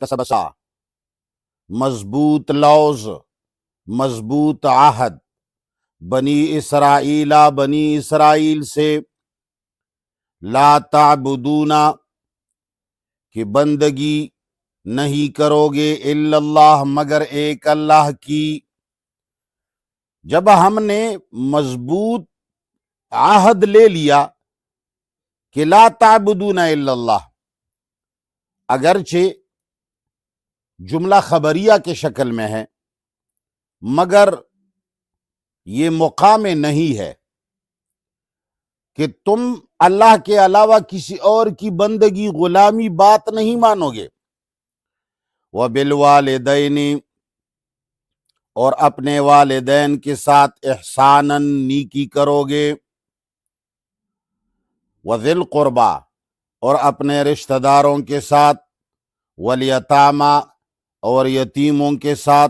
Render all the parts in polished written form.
कसबसा, मजबूत लौज, मजबूत आहद बनी इसराइल से, ला ताबुदूना कि बंदगी नहीं करोगे, इल्लल्लाह मगर एक अल्लाह की। जब हमने मजबूत आहद ले लिया कि ला ताबुदूना इल्लल्लाह, अगरचे जुमला खबरिया के शक्ल में है मगर ये मुकाम नहीं है कि तुम अल्लाह के अलावा किसी और की बंदगी गुलामी बात नहीं मानोगे। व बिलवालिदैनी, और अपने वालिदैन के साथ एहसानन नीकी करोगे। व ज़िल क़ुरबा, और अपने रिश्तेदारों के साथ, वल यतामा, और यतीमों के साथ,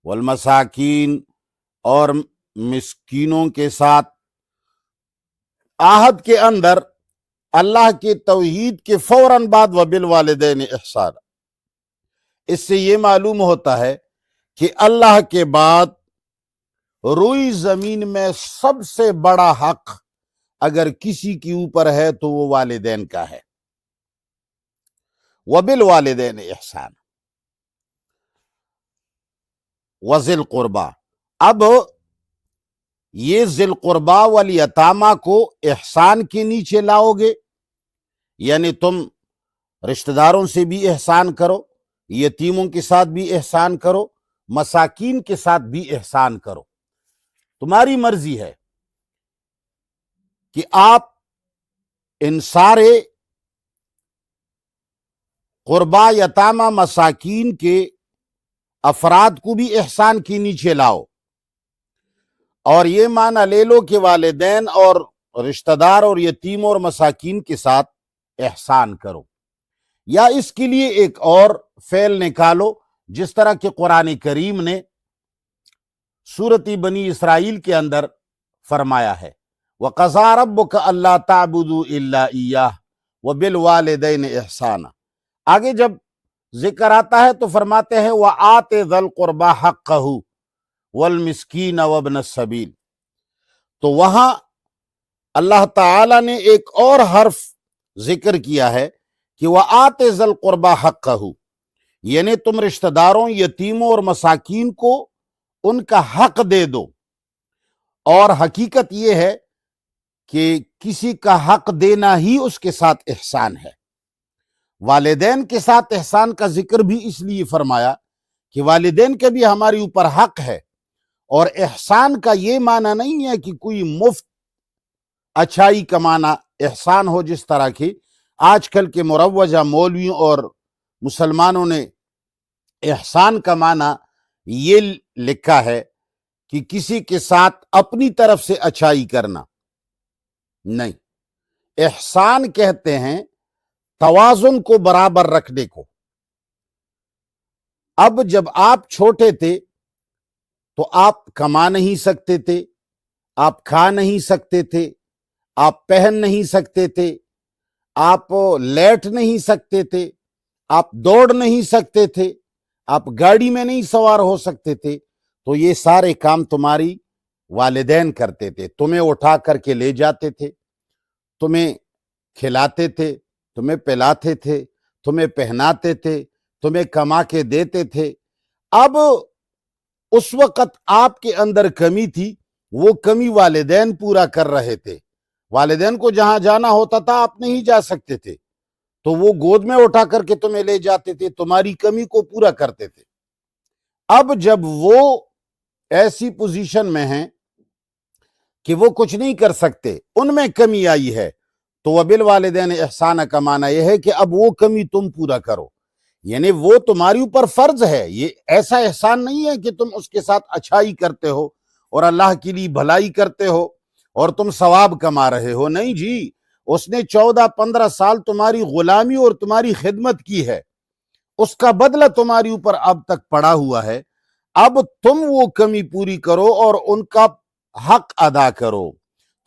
वल मसाकीन, और मिस्कीनों के साथ। आहद के अंदर अल्लाह के तौहीद के फौरन बाद व बिल वालिदैन इहसान, इससे ये मालूम होता है कि अल्लाह के बाद रुई जमीन में सबसे बड़ा हक अगर किसी के ऊपर है तो वो वालिदैन का है। व बिल वालिदैन इहसान व ज़िल क़ुरबा, अब ये ज़िल क़ुरबा वल यतामा को एहसान के नीचे लाओगे, यानी तुम रिश्तेदारों से भी एहसान करो, यतीमों के साथ भी एहसान करो, मसाकीन के साथ भी एहसान करो। तुम्हारी मर्जी है कि आप इन सारे क़ुरबा, यतामा, मसाकीन के अफराद को भी एहसान के नीचे लाओ और ये माना ले लो कि वालिदैन और रिश्तेदार और यतीम और मसाकीन के साथ एहसान करो, या इसके लिए एक और फेल निकालो जिस तरह के कुरान करीम ने सूरत बनी इसराइल के अंदर फरमाया है, वक़ज़ा रब्बुका अल्ला ताबुदू इल्ला इय्याह व बिल वालिदैन इहसाना। आगे जब जिक्र आता है तो फरमाते हैं व आते ज़ल क़ुरबा हक़्क़हू वल मिस्कीन व इब्न सबील। तो वहां अल्लाह ताला ने एक और हर्फ जिक्र किया है कि वह आते ज़ल क़ुरबा हक़्क़हू, यानी तुम रिश्तेदारों, यतीमों और मसाकीन को उनका हक दे दो। और हकीकत यह है कि किसी का हक देना ही उसके साथ एहसान है। वालिदैन के साथ एहसान का जिक्र भी इसलिए फरमाया कि वालिदैन के भी हमारे ऊपर हक है, और एहसान का ये माना नहीं है कि कोई मुफ्त अच्छाई कमाना एहसान हो, जिस तरह की आजकल के मुरव्वजा मौलवियों और मुसलमानों ने एहसान का माना ये लिखा है कि किसी के साथ अपनी तरफ से अच्छाई करना। नहीं, एहसान कहते हैं तवाजुन को बराबर रखने को। अब जब आप छोटे थे तो आप कमा नहीं सकते थे, आप खा नहीं सकते थे, आप पहन नहीं सकते थे, आप लेट नहीं सकते थे, आप दौड़ नहीं सकते थे, आप गाड़ी में नहीं सवार हो सकते थे, तो ये सारे काम तुम्हारी वालिदैन करते थे। तुम्हें उठा करके ले जाते थे, तुम्हें खिलाते थे, तुम्हें पिलाते थे, तुम्हें पहनाते थे, तुम्हें कमा के देते थे। अब उस वक़्त आपके अंदर कमी थी, वो कमी वालिदैन पूरा कर रहे थे। वालिदैन को जहां जाना होता था आप नहीं जा सकते थे, तो वो गोद में उठा करके तुम्हें ले जाते थे, तुम्हारी कमी को पूरा करते थे। अब जब वो ऐसी पोजीशन में हैं कि वो कुछ नहीं कर सकते, उनमें कमी आई है, तो वबिल वालिदैन एहसान का माना यह है कि अब वो कमी तुम पूरा करो, यानी वो तुम्हारी ऊपर फर्ज है। ये ऐसा एहसान नहीं है कि तुम उसके साथ अच्छाई करते हो और अल्लाह के लिए भलाई करते हो और तुम सवाब कमा रहे हो। नहीं जी, उसने 14-15 साल तुम्हारी गुलामी और तुम्हारी खिदमत की है, उसका बदला तुम्हारी ऊपर अब तक पड़ा हुआ है। अब तुम वो कमी पूरी करो और उनका हक अदा करो।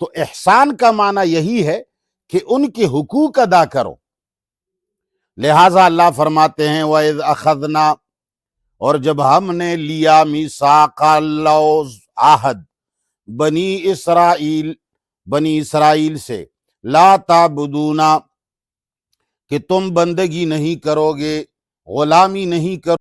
तो एहसान का माना यही है कि उनके हुकूक अदा करो। لہٰذا اللہ فرماتے ہیں وَإِذْ أَخَذْنَا، اور جب ہم نے لیا میثاق اللوز عہد بنی اسرائیل سے، لا تعبدون، کہ تم بندگی نہیں کرو گے، غلامی نہیں کرو